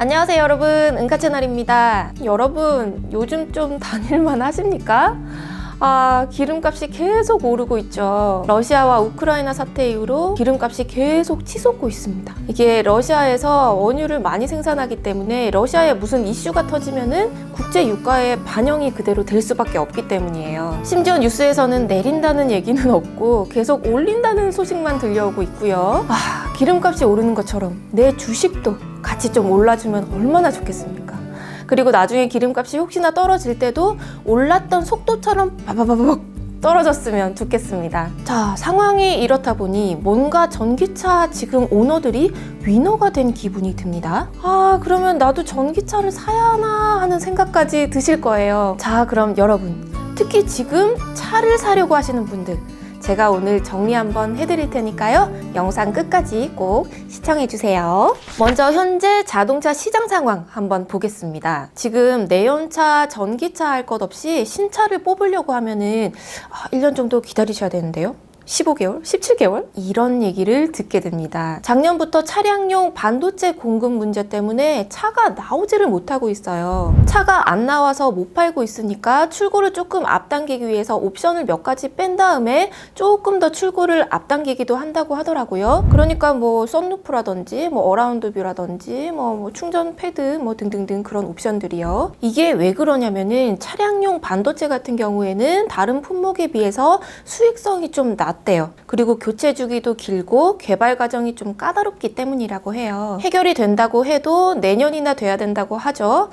안녕하세요 여러분, 은카 채널입니다. 여러분 요즘 좀 다닐만 하십니까? 기름값이 계속 오르고 있죠. 러시아와 우크라이나 사태 이후로 기름값이 계속 치솟고 있습니다. 이게 러시아에서 원유를 많이 생산하기 때문에 러시아에 무슨 이슈가 터지면은 국제 유가에 반영이 그대로 될 수밖에 없기 때문이에요. 심지어 뉴스에서는 내린다는 얘기는 없고 계속 올린다는 소식만 들려오고 있고요. 기름값이 오르는 것처럼 내 주식도 같이 좀 올라주면 얼마나 좋겠습니까? 그리고 나중에 기름값이 혹시나 떨어질 때도 올랐던 속도처럼 바바바박 떨어졌으면 좋겠습니다. 자, 상황이 이렇다 보니 뭔가 전기차 지금 오너들이 위너가 된 기분이 듭니다. 그러면 나도 전기차를 사야 하나 하는 생각까지 드실 거예요. 자, 그럼 여러분, 특히 지금 차를 사려고 하시는 분들, 제가 오늘 정리 한번 해드릴 테니까요. 영상 끝까지 꼭 시청해주세요. 먼저 현재 자동차 시장 상황 한번 보겠습니다. 지금 내연차, 전기차 할 것 없이 신차를 뽑으려고 하면은 1년 정도 기다리셔야 되는데요. 15개월? 17개월? 이런 얘기를 듣게 됩니다. 작년부터 차량용 반도체 공급 문제 때문에 차가 나오지를 못하고 있어요. 차가 안 나와서 못 팔고 있으니까 출고를 조금 앞당기기 위해서 옵션을 몇 가지 뺀 다음에 조금 더 출고를 앞당기기도 한다고 하더라고요. 그러니까 뭐 썬루프라든지 뭐 어라운드 뷰라든지 뭐 충전 패드 뭐 등등등 그런 옵션들이요. 이게 왜 그러냐면은 차량용 반도체 같은 경우에는 다른 품목에 비해서 수익성이 좀 낮대요. 그리고 교체 주기도 길고 개발 과정이 좀 까다롭기 때문이라고 해요. 해결이 된다고 해도 내년이나 돼야 된다고 하죠.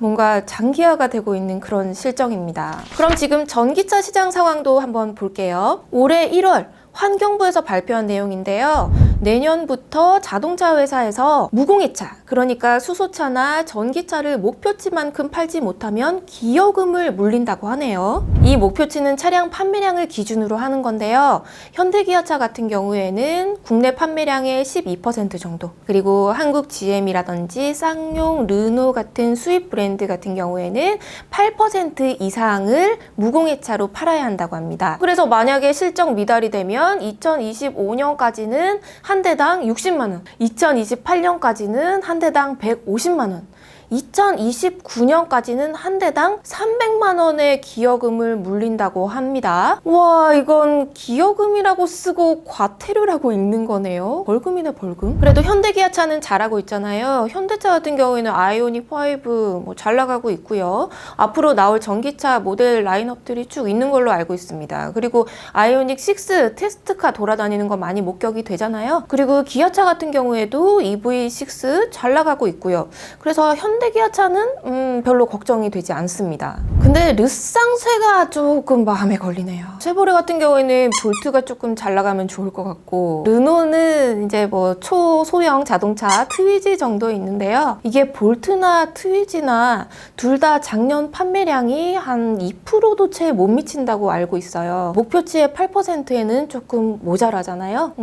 뭔가 장기화가 되고 있는 그런 실정입니다. 그럼 지금 전기차 시장 상황도 한번 볼게요. 올해 1월 환경부에서 발표한 내용인데요. 내년부터 자동차 회사에서 무공해차, 그러니까 수소차나 전기차를 목표치만큼 팔지 못하면 기여금을 물린다고 하네요. 이 목표치는 차량 판매량을 기준으로 하는 건데요. 현대기아차 같은 경우에는 국내 판매량의 12% 정도, 그리고 한국 GM이라든지 쌍용, 르노 같은 수입 브랜드 같은 경우에는 8% 이상을 무공해차로 팔아야 한다고 합니다. 그래서 만약에 실적 미달이 되면 2025년까지는 한 대당 60만 원, 2028년까지는 한 대당 150만 원, 2029년까지는 한 대당 300만 원의 기여금을 물린다고 합니다. 와, 이건 기여금이라고 쓰고 과태료라고 읽는 거네요. 벌금이네, 벌금. 그래도 현대기아차는 잘하고 있잖아요. 현대차 같은 경우에는 아이오닉 5 잘 나가고 있고요. 앞으로 나올 전기차 모델 라인업들이 쭉 있는 걸로 알고 있습니다. 그리고 아이오닉 6 테스트카 돌아다니는 거 많이 목격이 되잖아요. 그리고 기아차 같은 경우에도 EV6 잘 나가고 있고요. 그래서 현대기아차는 별로 걱정이 되지 않습니다. 근데 르쌍쇠가 조금 마음에 걸리네요. 쉐보레 같은 경우에는 볼트가 조금 잘 나가면 좋을 것 같고, 르노는 이제 뭐 초소형 자동차 트위지 정도 있는데요. 이게 볼트나 트위지나 둘 다 작년 판매량이 한 2%도 채 못 미친다고 알고 있어요. 목표치의 8%에는 조금 모자라잖아요.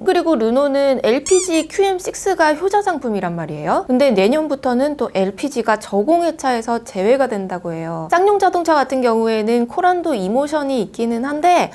그리고 르노는 LPG QM6가 효자 상품이란 말이에요. 근데 내년부터는 또 LPG가 저공해차에서 제외가 된다고 해요. 쌍용 자동차 같은 경우에는 코란도 이모션이 있기는 한데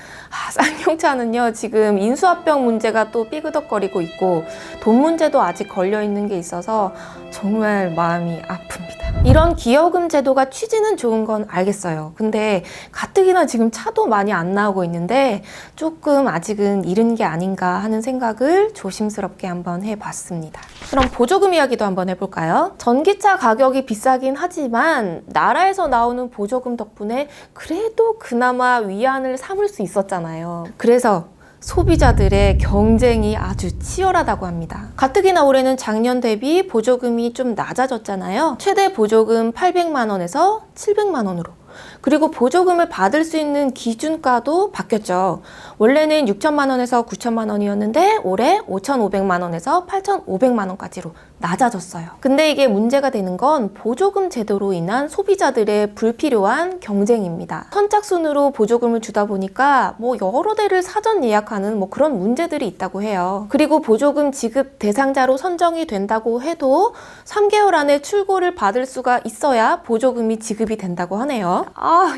쌍용차는요 지금 인수합병 문제가 또 삐그덕거리고 있고 돈 문제도 아직 걸려있는 게 있어서 정말 마음이 아픕니다. 이런 기여금 제도가 취지는 좋은 건 알겠어요. 근데 가뜩이나 지금 차도 많이 안 나오고 있는데 조금 아직은 이른 게 아닌가 하는 생각을 조심스럽게 한번 해봤습니다. 그럼 보조금 이야기도 한번 해볼까요? 전기차 가격이 비싸긴 하지만 나라에서 나오는 보조금 덕분에 그래도 그나마 위안을 삼을 수 있었잖아요. 그래서 소비자들의 경쟁이 아주 치열하다고 합니다. 가뜩이나 올해는 작년 대비 보조금이 좀 낮아졌잖아요. 최대 보조금 800만 원에서 700만 원으로. 그리고 보조금을 받을 수 있는 기준가도 바뀌었죠. 원래는 6천만 원에서 9천만 원이었는데 올해 5,500만 원에서 8,500만 원까지로 낮아졌어요. 근데 이게 문제가 되는 건 보조금 제도로 인한 소비자들의 불필요한 경쟁입니다. 선착순으로 보조금을 주다 보니까 여러 대를 사전 예약하는 그런 문제들이 있다고 해요. 그리고 보조금 지급 대상자로 선정이 된다고 해도 3개월 안에 출고를 받을 수가 있어야 보조금이 지급이 된다고 하네요.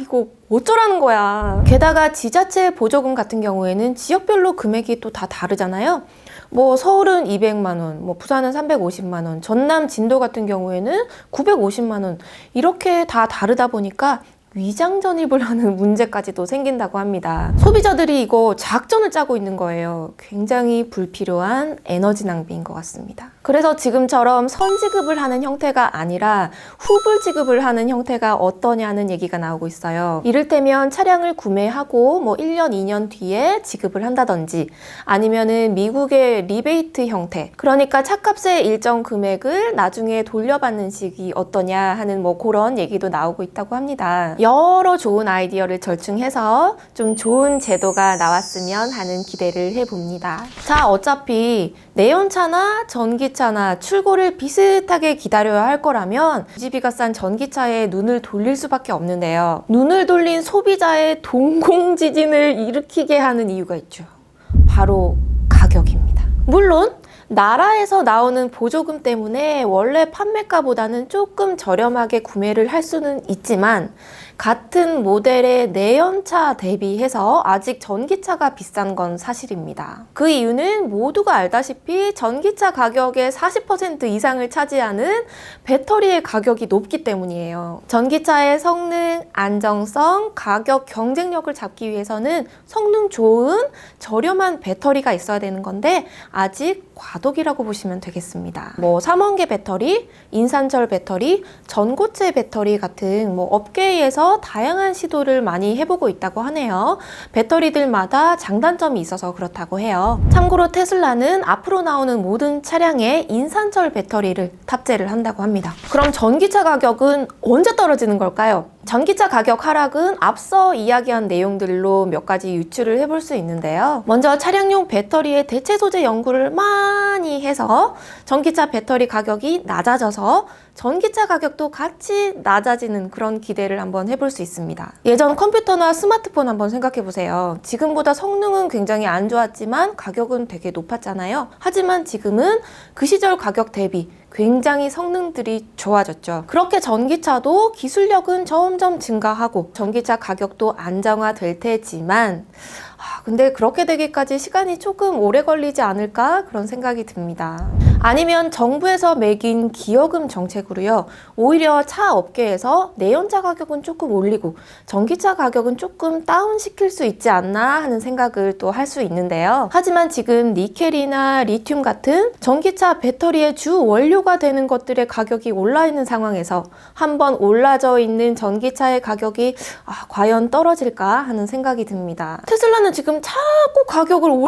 이거 어쩌라는 거야. 게다가 지자체 보조금 같은 경우에는 지역별로 금액이 또 다 다르잖아요. 뭐 서울은 200만 원, 뭐 부산은 350만 원, 전남 진도 같은 경우에는 950만 원 이렇게 다 다르다 보니까 위장 전입을 하는 문제까지도 생긴다고 합니다. 소비자들이 이거 작전을 짜고 있는 거예요. 굉장히 불필요한 에너지 낭비인 것 같습니다. 그래서 지금처럼 선지급을 하는 형태가 아니라 후불 지급을 하는 형태가 어떠냐는 얘기가 나오고 있어요. 이를테면 차량을 구매하고 뭐 1년, 2년 뒤에 지급을 한다든지 아니면은 미국의 리베이트 형태, 그러니까 차값의 일정 금액을 나중에 돌려받는 식이 어떠냐 하는 뭐 그런 얘기도 나오고 있다고 합니다. 여러 좋은 아이디어를 절충해서 좀 좋은 제도가 나왔으면 하는 기대를 해봅니다. 자, 어차피 내연차나 전기차나 출고를 비슷하게 기다려야 할 거라면 유지비가 싼 전기차에 눈을 돌릴 수밖에 없는데요. 눈을 돌린 소비자의 동공지진을 일으키게 하는 이유가 있죠. 바로 가격입니다. 물론 나라에서 나오는 보조금 때문에 원래 판매가보다는 조금 저렴하게 구매를 할 수는 있지만 같은 모델의 내연차 대비해서 아직 전기차가 비싼 건 사실입니다. 그 이유는 모두가 알다시피 전기차 가격의 40% 이상을 차지하는 배터리의 가격이 높기 때문이에요. 전기차의 성능, 안정성, 가격, 경쟁력을 잡기 위해서는 성능 좋은 저렴한 배터리가 있어야 되는 건데 아직 과도기라고 보시면 되겠습니다. 뭐 삼원계 배터리, 인산철 배터리, 전고체 배터리 같은 뭐 업계에서 다양한 시도를 많이 해보고 있다고 하네요. 배터리들마다 장단점이 있어서 그렇다고 해요. 참고로 테슬라는 앞으로 나오는 모든 차량에 인산철 배터리를 탑재를 한다고 합니다. 그럼 전기차 가격은 언제 떨어지는 걸까요? 전기차 가격 하락은 앞서 이야기한 내용들로 몇 가지 유추를 해볼 수 있는데요. 먼저 차량용 배터리의 대체 소재 연구를 많이 해서 전기차 배터리 가격이 낮아져서 전기차 가격도 같이 낮아지는 그런 기대를 한번 해볼 수 있습니다. 예전 컴퓨터나 스마트폰 한번 생각해 보세요. 지금보다 성능은 굉장히 안 좋았지만 가격은 되게 높았잖아요. 하지만 지금은 그 시절 가격 대비 굉장히 성능들이 좋아졌죠. 그렇게 전기차도 기술력은 점점 증가하고 전기차 가격도 안정화될 테지만 근데 그렇게 되기까지 시간이 조금 오래 걸리지 않을까 그런 생각이 듭니다. 아니면 정부에서 매긴 기여금 정책으로요. 오히려 차 업계에서 내연차 가격은 조금 올리고 전기차 가격은 조금 다운시킬 수 있지 않나 하는 생각을 또 할 수 있는데요. 하지만 지금 니켈이나 리튬 같은 전기차 배터리의 주 원료가 되는 것들의 가격이 올라 있는 상황에서 한번 올라져 있는 전기차의 가격이 과연 떨어질까 하는 생각이 듭니다. 테슬라는 지금 자꾸 가격을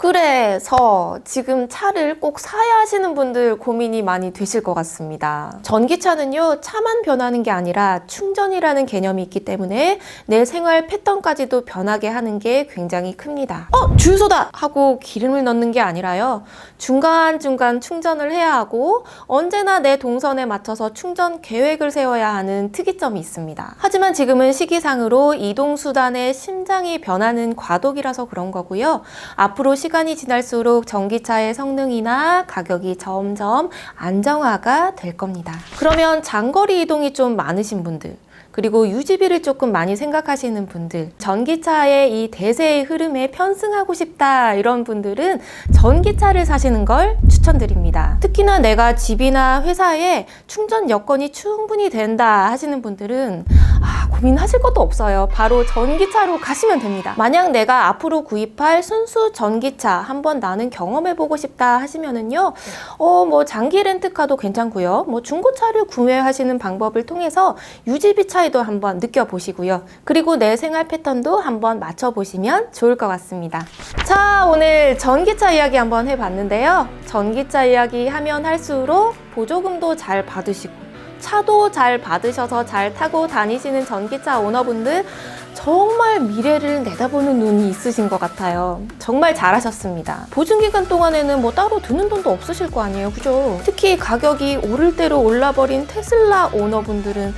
그래서 지금 차를 꼭 사야 하시는 분들 고민이 많이 되실 것 같습니다. 전기차는요, 차만 변하는 게 아니라 충전이라는 개념이 있기 때문에 내 생활 패턴까지도 변하게 하는 게 굉장히 큽니다. 주유소다! 하고 기름을 넣는 게 아니라요, 중간중간 충전을 해야 하고 언제나 내 동선에 맞춰서 충전 계획을 세워야 하는 특이점이 있습니다. 하지만 지금은 시기상으로 이동수단의 심장이 변하는 과도기라서 그런 거고요. 앞으로 시간이 지날수록 전기차의 성능이나 가격이 점점 안정화가 될 겁니다. 그러면 장거리 이동이 좀 많으신 분들, 그리고 유지비를 조금 많이 생각하시는 분들, 전기차의 이 대세의 흐름에 편승하고 싶다 이런 분들은 전기차를 사시는 걸 추천드립니다. 특히나 내가 집이나 회사에 충전 여건이 충분히 된다 하시는 분들은 고민하실 것도 없어요. 바로 전기차로 가시면 됩니다. 만약 내가 앞으로 구입할 순수 전기차 한번 나는 경험해보고 싶다 하시면은요, 뭐 장기 렌트카도 괜찮고요. 뭐 중고차를 구매하시는 방법을 통해서 유지비 차이도 한번 느껴보시고요. 그리고 내 생활 패턴도 한번 맞춰보시면 좋을 것 같습니다. 자, 오늘 전기차 이야기 한번 해봤는데요. 전기차 이야기 하면 할수록 보조금도 잘 받으시고 차도 잘 받으셔서 잘 타고 다니시는 전기차 오너분들 정말 미래를 내다보는 눈이 있으신 것 같아요. 정말 잘하셨습니다. 보증기간 동안에는 뭐 따로 드는 돈도 없으실 거 아니에요, 그죠? 특히 가격이 오를 대로 올라버린 테슬라 오너분들은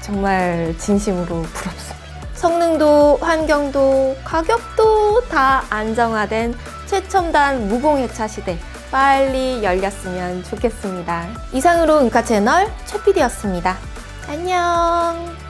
정말 진심으로 부럽습니다. 성능도 환경도 가격도 다 안정화된 최첨단 무공해차 시대 빨리 열렸으면 좋겠습니다. 이상으로 은카 채널 최PD였습니다. 안녕.